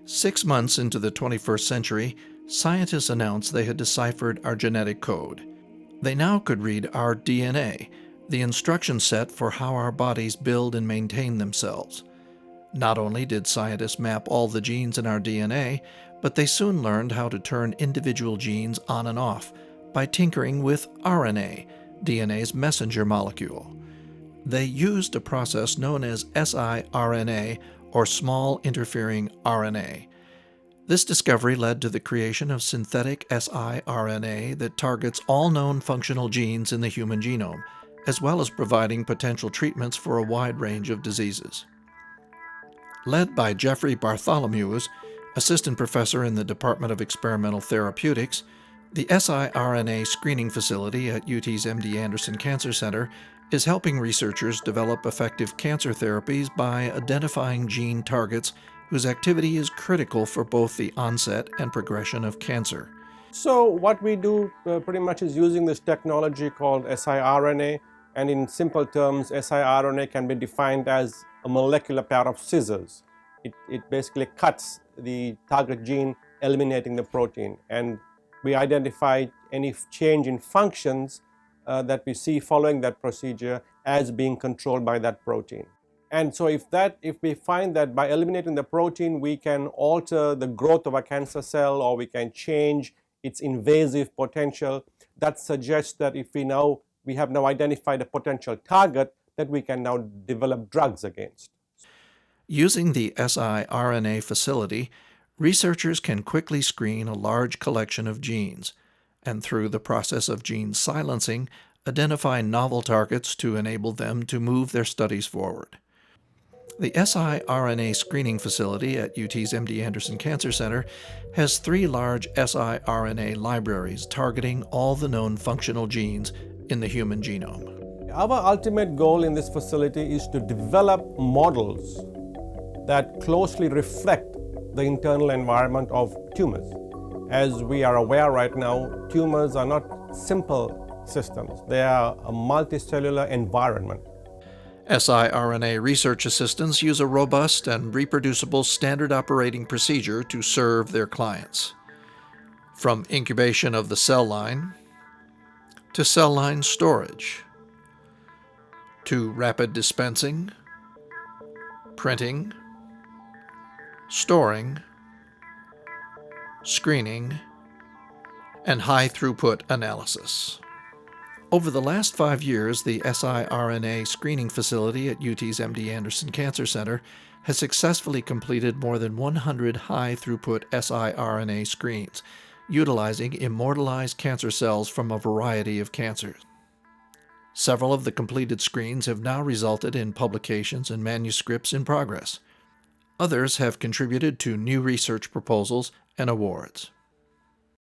6 months into the 21st century, scientists announced they had deciphered our genetic code. They now could read our DNA, the instruction set for how our bodies build and maintain themselves. Not only did scientists map all the genes in our DNA, but they soon learned how to turn individual genes on and off by tinkering with RNA, DNA's messenger molecule. They used a process known as siRNA, or small interfering RNA. This discovery led to the creation of synthetic siRNA that targets all known functional genes in the human genome, as well as providing potential treatments for a wide range of diseases. Led by Jeffrey Bartholomews, assistant professor in the Department of Experimental Therapeutics, the siRNA screening facility at UT's MD Anderson Cancer Center is helping researchers develop effective cancer therapies by identifying gene targets whose activity is critical for both the onset and progression of cancer. So what we do pretty much is using this technology called siRNA, and in simple terms, siRNA can be defined as a molecular pair of scissors. It basically cuts the target gene, eliminating the protein, and we identify any change in functions that we see following that procedure as being controlled by that protein. And so if we find that by eliminating the protein we can alter the growth of a cancer cell, or we can change its invasive potential, that suggests that if we have now identified a potential target that we can now develop drugs against. Using the siRNA facility, researchers can quickly screen a large collection of genes, and through the process of gene silencing, identify novel targets to enable them to move their studies forward. The siRNA screening facility at UT's MD Anderson Cancer Center has 3 large siRNA libraries targeting all the known functional genes in the human genome. Our ultimate goal in this facility is to develop models that closely reflect the internal environment of tumors. As we are aware right now, tumors are not simple systems. They are a multicellular environment. siRNA research assistants use a robust and reproducible standard operating procedure to serve their clients. From incubation of the cell line, to cell line storage, to rapid dispensing, printing, storing, screening, and high-throughput analysis. Over the last 5 years, the siRNA screening facility at UT's MD Anderson Cancer Center has successfully completed more than 100 high-throughput siRNA screens, utilizing immortalized cancer cells from a variety of cancers. Several of the completed screens have now resulted in publications and manuscripts in progress. Others have contributed to new research proposals and awards.